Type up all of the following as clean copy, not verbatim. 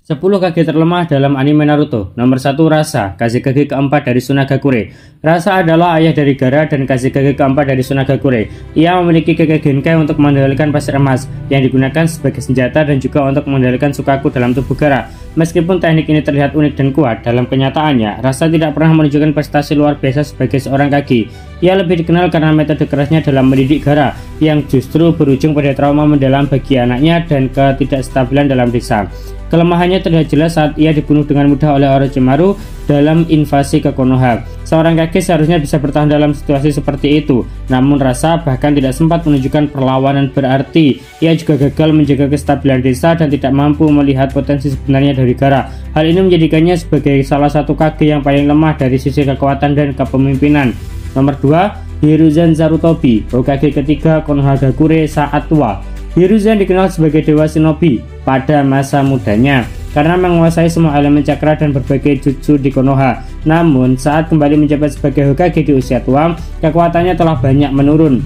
10 kage terlemah dalam anime Naruto. Nomor 1, Rasa, Kazekage keempat dari Tsunagakure. Rasa adalah ayah dari Gaara dan Kazekage keempat dari Tsunagakure. Ia memiliki Kage Genkai untuk mengendalikan pasir emas yang digunakan sebagai senjata dan juga untuk mengendalikan Sukaku dalam tubuh Gaara. Meskipun teknik ini terlihat unik dan kuat, dalam kenyataannya Rasa tidak pernah menunjukkan prestasi luar biasa sebagai seorang Kage. Ia lebih dikenal karena metode kerasnya dalam mendidik Gaara yang justru berujung pada trauma mendalam bagi anaknya dan ketidakstabilan dalam desa. Kelemahannya terlihat jelas saat ia dibunuh dengan mudah oleh Orochimaru dalam invasi ke Konoha. Seorang Kage seharusnya bisa bertahan dalam situasi seperti itu, namun Rasa bahkan tidak sempat menunjukkan perlawanan berarti. Ia juga gagal menjaga kestabilan desa dan tidak mampu melihat potensi sebenarnya dari Gaara. Hal ini menjadikannya sebagai salah satu Kage yang paling lemah dari sisi kekuatan dan kepemimpinan. Nomor 2, Hiruzen Sarutobi, Hokage ketiga Konohagakure saat tua. Hiruzen dikenal sebagai dewa shinobi pada masa mudanya karena menguasai semua elemen cakra dan berbagai jutsu di Konoha. Namun saat kembali menjabat sebagai Hokage di usia tua, kekuatannya telah banyak menurun.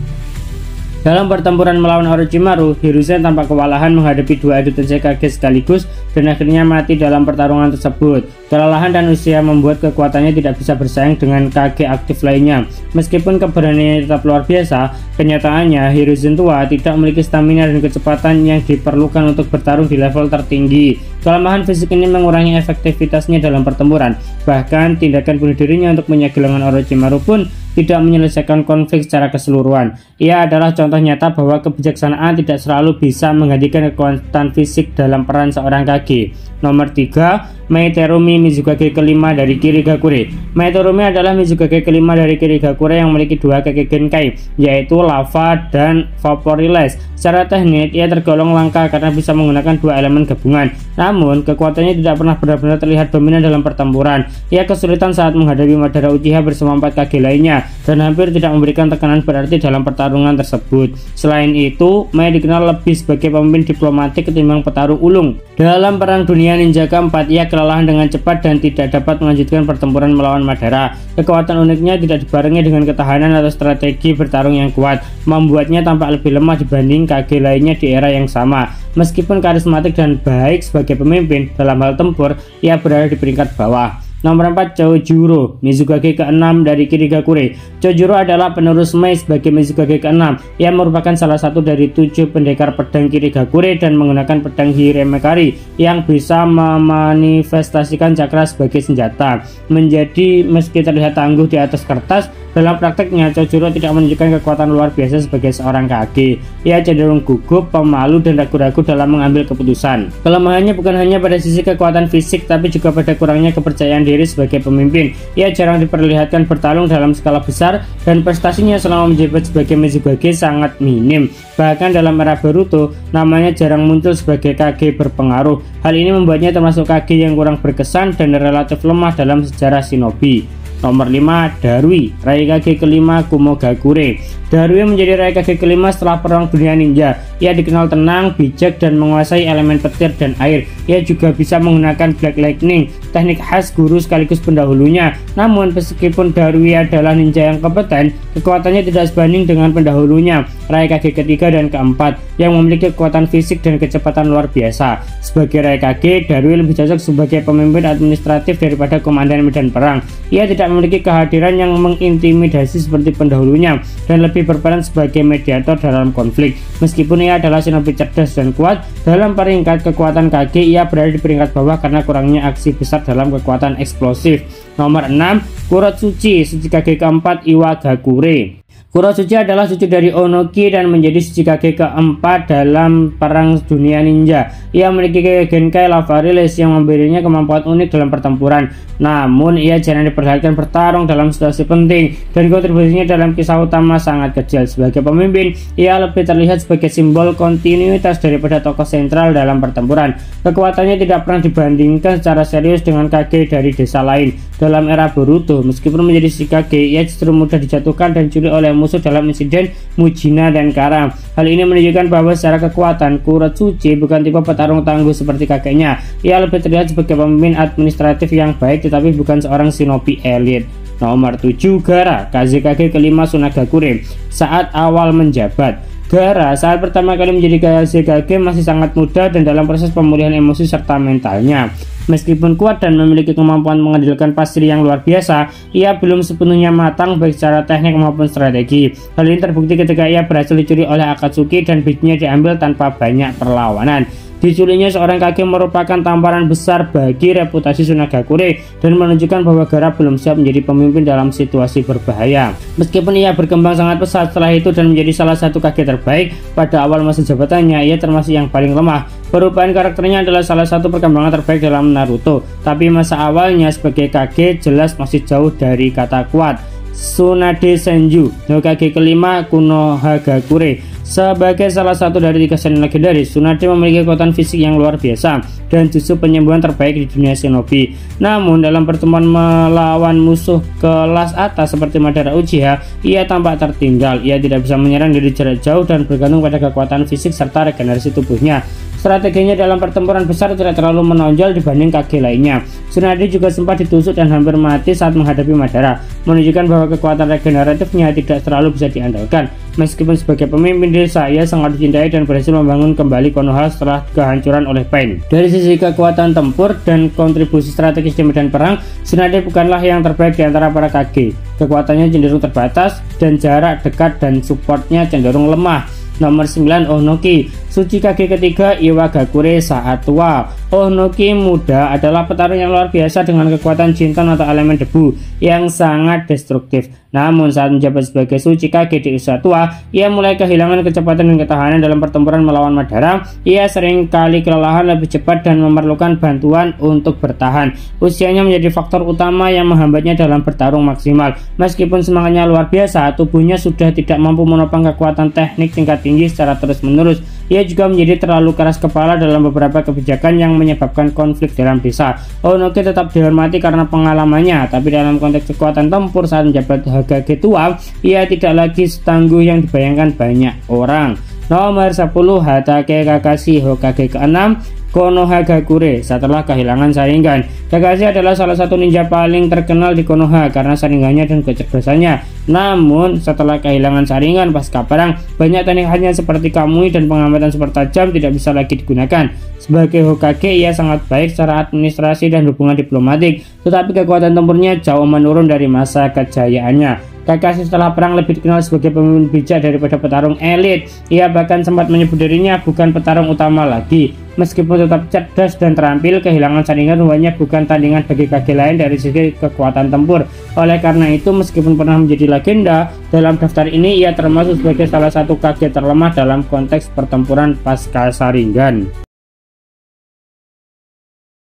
Dalam pertempuran melawan Orochimaru, Hiruzen tampak kewalahan menghadapi dua Edo Tensei Kage sekaligus dan akhirnya mati dalam pertarungan tersebut. Kelelahan dan usia membuat kekuatannya tidak bisa bersaing dengan Kage aktif lainnya. Meskipun keberaniannya tetap luar biasa, kenyataannya Hiruzen tua tidak memiliki stamina dan kecepatan yang diperlukan untuk bertarung di level tertinggi. Kelemahan fisik ini mengurangi efektivitasnya dalam pertempuran. Bahkan tindakan bunuh dirinya untuk menyegel lengan Orochimaru pun tidak menyelesaikan konflik secara keseluruhan. Ia adalah contoh nyata bahwa kebijaksanaan tidak selalu bisa menggantikan kekuatan fisik dalam peran seorang Kage. Nomor 3, Meiterumi Mizukage kelima dari Kirigakure. Meiterumi adalah Mizukage kelima dari Kirigakure yang memiliki dua Kage Genkai, yaitu Lava dan Vaporiles. Secara teknik, ia tergolong langka karena bisa menggunakan dua elemen gabungan. Namun, kekuatannya tidak pernah benar-benar terlihat dominan dalam pertempuran. Ia kesulitan saat menghadapi Madara Uchiha bersama 4 Kage lainnya dan hampir tidak memberikan tekanan berarti dalam pertarungan tersebut. Selain itu, Mei dikenal lebih sebagai pemimpin diplomatik ketimbang petarung ulung. Dalam Perang Dunia Ninja keempat, ia kelelahan dengan cepat dan tidak dapat melanjutkan pertempuran melawan Madara. Kekuatan uniknya tidak dibarengi dengan ketahanan atau strategi bertarung yang kuat, membuatnya tampak lebih lemah dibanding Kage lainnya di era yang sama. Meskipun karismatik dan baik sebagai pemimpin dalam hal tempur, ia berada di peringkat bawah. Nomor 4, Chojuro, Mizukage ke-6 dari Kirigakure. Chojuro adalah penerus Mei sebagai Mizukage ke-6. Ia merupakan salah satu dari 7 pendekar pedang Kirigakure dan menggunakan pedang Hiremekari yang bisa memanifestasikan cakra sebagai senjata. Menjadi meski terlihat tangguh di atas kertas, dalam prakteknya Chojuro tidak menunjukkan kekuatan luar biasa sebagai seorang Kage. Ia cenderung gugup, pemalu, dan ragu-ragu dalam mengambil keputusan. Kelemahannya bukan hanya pada sisi kekuatan fisik, tapi juga pada kurangnya kepercayaan diri sebagai pemimpin. Ia jarang diperlihatkan bertarung dalam skala besar dan prestasinya selama menjabat sebagai Mizukage sangat minim. Bahkan dalam era Boruto, namanya jarang muncul sebagai Kage berpengaruh. Hal ini membuatnya termasuk Kage yang kurang berkesan dan relatif lemah dalam sejarah shinobi. Nomor 5, Darui, Raikage kelima Kumogakure. Darui menjadi Raikage kelima setelah Perang Dunia Ninja. Ia dikenal tenang, bijak, dan menguasai elemen petir dan air. Ia juga bisa menggunakan Black Lightning, teknik khas guru sekaligus pendahulunya. Namun meskipun Darui adalah ninja yang kompeten, kekuatannya tidak sebanding dengan pendahulunya, Raikage ketiga dan keempat, yang memiliki kekuatan fisik dan kecepatan luar biasa. Sebagai Raikage, Darui lebih cocok sebagai pemimpin administratif daripada komandan medan perang. Ia tidak memiliki kehadiran yang mengintimidasi seperti pendahulunya dan lebih berperan sebagai mediator dalam konflik. Meskipun ia adalah shinobi cerdas dan kuat, dalam peringkat kekuatan Kage ia berada di peringkat bawah karena kurangnya aksi besar dalam kekuatan eksplosif. Nomor 6, Kurotsuchi, Tsuchikage keempat Iwagakure. Kurotsuchi adalah cucu dari Onoki dan menjadi Tsuchikage keempat dalam Perang Dunia Ninja. Ia memiliki Kage Genkai Lavarilis yang memberinya kemampuan unik dalam pertempuran. Namun ia jarang diperlihatkan bertarung dalam situasi penting dan kontribusinya dalam kisah utama sangat kecil. Sebagai pemimpin, ia lebih terlihat sebagai simbol kontinuitas daripada tokoh sentral dalam pertempuran. Kekuatannya tidak pernah dibandingkan secara serius dengan Kage dari desa lain. Dalam era Boruto, meskipun menjadi Shikage, ia justru mudah dijatuhkan dan diculik oleh musuh dalam insiden Mujina dan Kara. Hal ini menunjukkan bahwa secara kekuatan Kurotsuchi bukan tipe petarung tangguh seperti kakeknya. Ia lebih terlihat sebagai pemimpin administratif yang baik tetapi bukan seorang shinobi elit. Nomor 7, Gaara, Kazekage kelima Tsunagakure. Saat awal menjabat, Gaara saat pertama kali menjadi Kazekage masih sangat muda dan dalam proses pemulihan emosi serta mentalnya. Meskipun kuat dan memiliki kemampuan mengandalkan pastri yang luar biasa, ia belum sepenuhnya matang baik secara teknik maupun strategi. Hal ini terbukti ketika ia berhasil dicuri oleh Akatsuki dan bijinya diambil tanpa banyak perlawanan. Diculiknya seorang Kage merupakan tamparan besar bagi reputasi Sunagakure dan menunjukkan bahwa Gaara belum siap menjadi pemimpin dalam situasi berbahaya. Meskipun ia berkembang sangat pesat setelah itu dan menjadi salah satu Kage terbaik, pada awal masa jabatannya ia termasuk yang paling lemah. Perubahan karakternya adalah salah satu perkembangan terbaik dalam Naruto, tapi masa awalnya sebagai Kage jelas masih jauh dari kata kuat. Tsunade Senju, Hokage kelima Konohagakure. Sebagai salah satu dari 3 senin legendaris, Tsunade memiliki kekuatan fisik yang luar biasa dan justru penyembuhan terbaik di dunia shinobi. Namun dalam pertemuan melawan musuh kelas atas seperti Madara Uchiha, ia tampak tertinggal. Ia tidak bisa menyerang dari jarak jauh dan bergantung pada kekuatan fisik serta regenerasi tubuhnya. Strateginya dalam pertempuran besar tidak terlalu menonjol dibanding Kage lainnya. Tsunade juga sempat ditusuk dan hampir mati saat menghadapi Madara, menunjukkan bahwa kekuatan regeneratifnya tidak terlalu bisa diandalkan. Meskipun sebagai pemimpin desa, ia sangat dicintai dan berhasil membangun kembali Konoha setelah kehancuran oleh Pain. Dari sisi kekuatan tempur dan kontribusi strategis di medan perang, Tsunade bukanlah yang terbaik di antara para Kage. Kekuatannya cenderung terbatas dan jarak dekat dan supportnya cenderung lemah. Nomor 9 Onoki, suci Kage ketiga Iwagakure saat tua. Onoki muda adalah petarung yang luar biasa dengan kekuatan jinton atau elemen debu yang sangat destruktif. Namun saat menjabat sebagai suci Kage di usia tua, ia mulai kehilangan kecepatan dan ketahanan dalam pertempuran melawan Madara. Ia sering kali kelelahan lebih cepat dan memerlukan bantuan untuk bertahan. Usianya menjadi faktor utama yang menghambatnya dalam bertarung maksimal. Meskipun semangatnya luar biasa, tubuhnya sudah tidak mampu menopang kekuatan teknik tingkat tinggi secara terus-menerus. Ia juga menjadi terlalu keras kepala dalam beberapa kebijakan yang menyebabkan konflik dalam desa. Onoki tetap dihormati karena pengalamannya, tapi dalam konteks kekuatan tempur saat menjabat Hokage tua, ia tidak lagi setangguh yang dibayangkan banyak orang. Nomor 10 Hatake Kakashi, Hokage ke-6 Konohagakure setelah kehilangan Sharingan. Kakashi adalah salah satu ninja paling terkenal di Konoha karena Sharingannya dan kecerdasannya. Namun setelah kehilangan Sharingan pasca perang, banyak tekniknya seperti Kamui dan pengamatan super tajam tidak bisa lagi digunakan. Sebagai Hokage, ia sangat baik secara administrasi dan hubungan diplomatik, tetapi kekuatan tempurnya jauh menurun dari masa kejayaannya. Kakashi setelah perang lebih dikenal sebagai pemimpin bijak daripada petarung elit. Ia bahkan sempat menyebut dirinya bukan petarung utama lagi. Meskipun tetap cerdas dan terampil, kehilangan Sharingan hanya bukan tandingan bagi Kage lain dari sisi kekuatan tempur. Oleh karena itu, meskipun pernah menjadi legenda, dalam daftar ini ia termasuk sebagai salah satu Kage terlemah dalam konteks pertempuran pasca Sharingan.